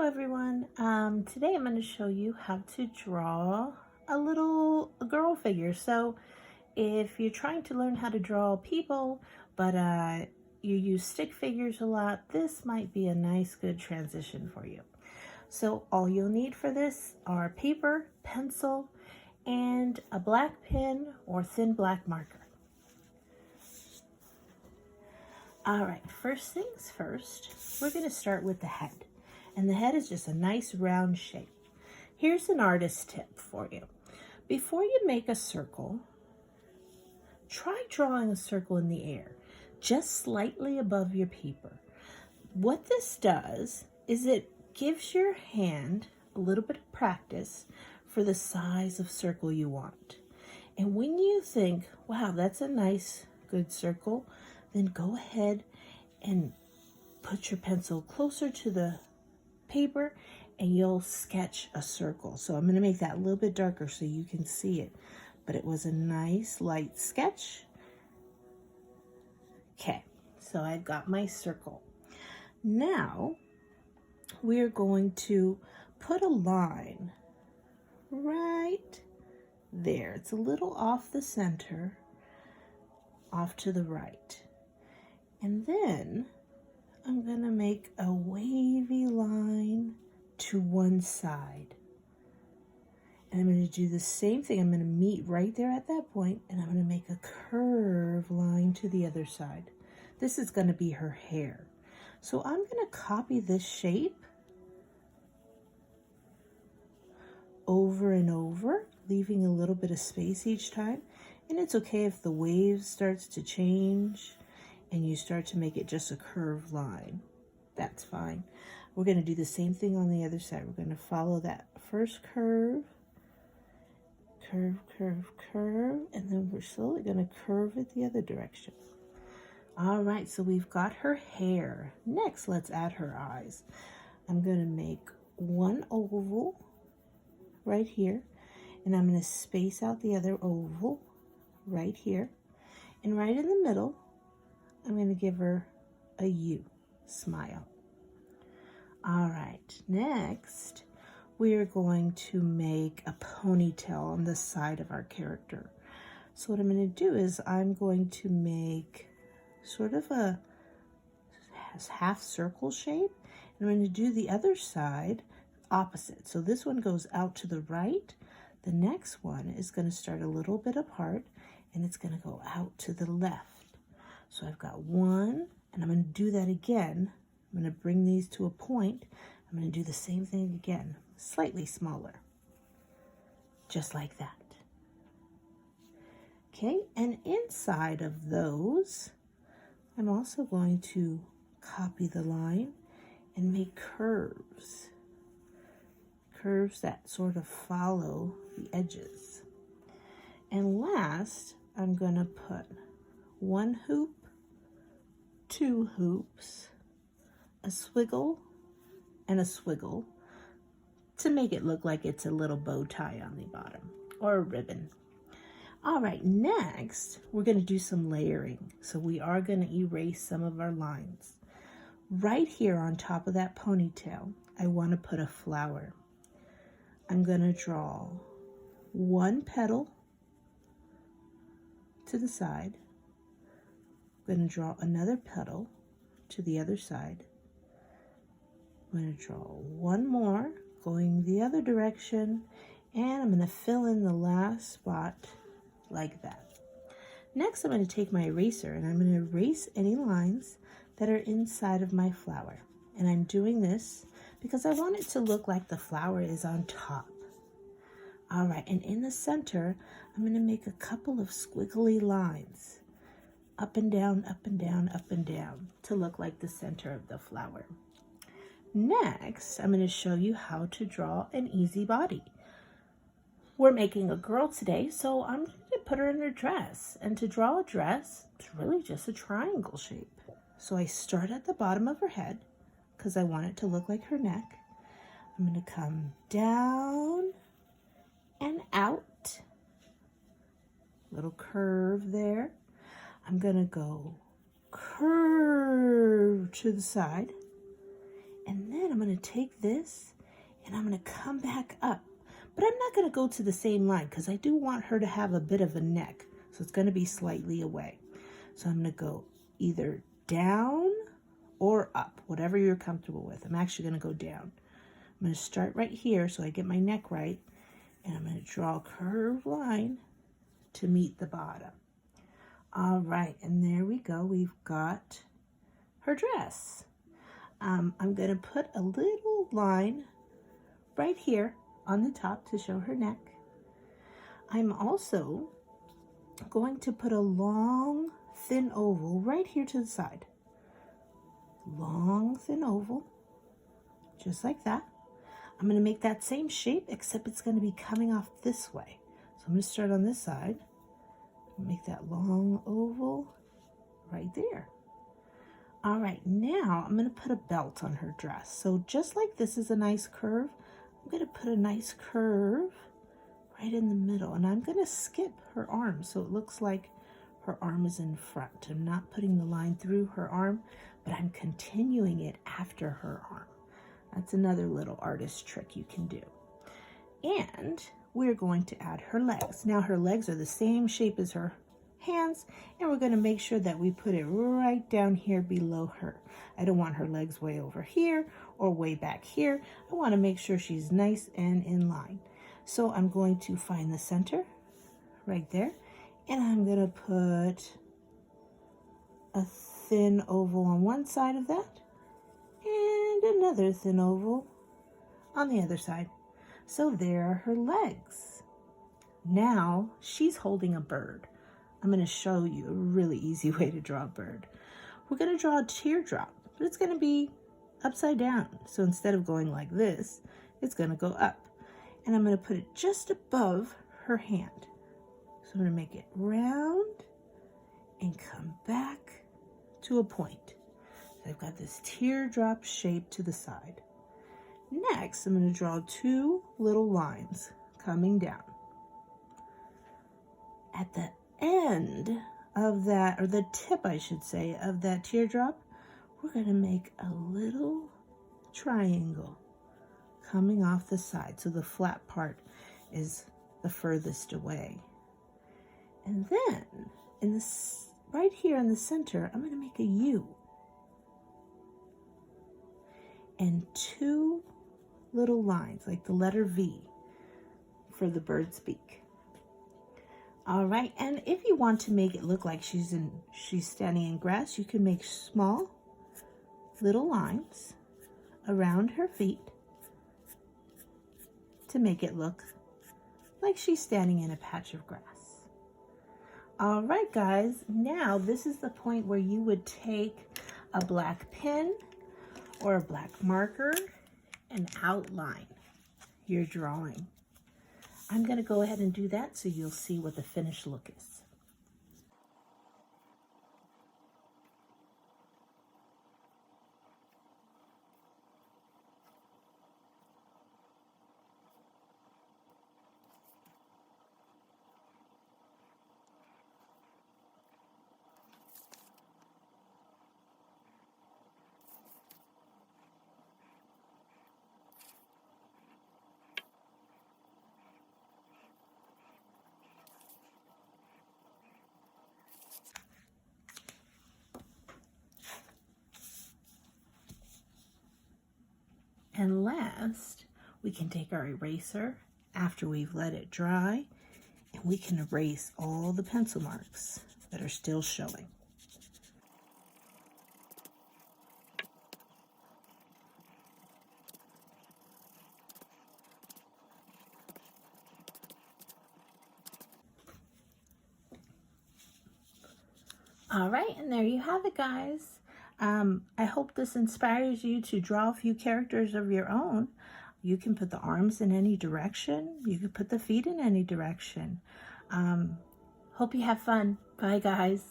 everyone. Today I'm going to show you how to draw a little girl figure. So if you're trying to learn how to draw people, but you use stick figures a lot, this might be a nice good transition for you. So all you'll need for this are paper, pencil, and a black pen or thin black marker. All right, first things first, we're going to start with the head. And the head is just a nice round shape. Here's an artist tip for you. Before you make a circle, try drawing a circle in the air, just slightly above your paper. What this does is it gives your hand a little bit of practice for the size of circle you want. And when you think, wow, that's a nice, good circle, then go ahead and put your pencil closer to the paper and you'll sketch a circle. So I'm going to make that a little bit darker so you can see it. But it was a nice light sketch. Okay, so I've got my circle. Now we're going to put a line right there. It's a little off the center, off to the right. And then I'm going to make a wavy line to one side. And I'm going to do the same thing. I'm going to meet right there at that point, and I'm going to make a curved line to the other side. This is going to be her hair. So I'm going to copy this shape over and over, leaving a little bit of space each time. And it's okay if the wave starts to change and you start to make it just a curved line. That's fine. We're going to do the same thing on the other side. We're going to follow that first curve, curve, curve, curve, and then we're slowly going to curve it the other direction. All right, so we've got her hair. Next, let's add her eyes. I'm going to make one oval right here, and I'm going to space out the other oval right here, and right in the middle, I'm going to give her a U, smile. All right, next, we are going to make a ponytail on the side of our character. So what I'm going to do is I'm going to make sort of a half circle shape. And I'm going to do the other side opposite. So this one goes out to the right. The next one is going to start a little bit apart, and it's going to go out to the left. So I've got one, and I'm going to do that again. I'm going to bring these to a point. I'm going to do the same thing again, slightly smaller, just like that. Okay, and inside of those, I'm also going to copy the line and make curves. Curves that sort of follow the edges. And last, I'm going to put one hoop, two hoops, a swiggle, and a swiggle to make it look like it's a little bow tie on the bottom or a ribbon. All right, next we're going to do some layering. So we are going to erase some of our lines. Right here on top of that ponytail, I want to put a flower. I'm going to draw one petal to the side. I'm going to draw another petal to the other side. I'm going to draw one more going the other direction, and I'm going to fill in the last spot like that. Next, I'm going to take my eraser and I'm going to erase any lines that are inside of my flower. And I'm doing this because I want it to look like the flower is on top. All right, and in the center, I'm going to make a couple of squiggly lines. Up and down, up and down, up and down to look like the center of the flower. Next, I'm going to show you how to draw an easy body. We're making a girl today, so I'm going to put her in her dress. And to draw a dress, it's really just a triangle shape. So I start at the bottom of her head because I want it to look like her neck. I'm going to come down and out. Little curve there. I'm going to go curve to the side, and then then I'm going to take this and I'm going to come back up. But I'm not going to go to the same line because I do want her to have a bit of a neck. So it's going to be slightly away. So I'm going to go either down or up, whatever you're comfortable with. I'm actually going to go down. I'm going to start right here so I get my neck right. And I'm going to draw a curved line to meet the bottom. All right, and there we go. We've got her dress. I'm going to put a little line right here on the top to show her neck. I'm also going to put a long, thin oval right here to the side. Long, thin oval, just like that. I'm going to make that same shape, except it's going to be coming off this way. So I'm going to start on this side, make that long oval right there. All right, now I'm going to put a belt on her dress. So just like this is a nice curve, I'm going to put a nice curve right in the middle, and I'm going to skip her arm so it looks like her arm is in front. I'm not putting the line through her arm, but I'm continuing it after her arm. That's another little artist trick you can do. And we're going to add her legs. Now her legs are the same shape as her hands, and we're going to make sure that we put it right down here below her. I don't want her legs way over here or way back here. I want to make sure she's nice and in line. So I'm going to find the center right there, and I'm going to put a thin oval on one side of that and another thin oval on the other side. So there are her legs. Now she's holding a bird. I'm going to show you a really easy way to draw a bird. We're going to draw a teardrop, but it's going to be upside down. So instead of going like this, it's going to go up. And I'm going to put it just above her hand. So I'm going to make it round and come back to a point. So I've got this teardrop shape to the side. Next, I'm going to draw two little lines coming down. At the end of that, or the tip I should say, of that teardrop, we're going to make a little triangle coming off the side, so the flat part is the furthest away. And then in this right here in the center, I'm going to make a U and two little lines like the letter V for the bird's beak. All right, and if you want to make it look like she's standing in grass, you can make small little lines around her feet to make it look like she's standing in a patch of grass. All right, guys, now this is the point where you would take a black pen or a black marker and outline your drawing. I'm going to go ahead and do that so you'll see what the finished look is. And last, we can take our eraser after we've let it dry, and we can erase all the pencil marks that are still showing. All right, and there you have it, guys. I hope this inspires you to draw a few characters of your own. You can put the arms in any direction. You can put the feet in any direction. Hope you have fun. Bye, guys.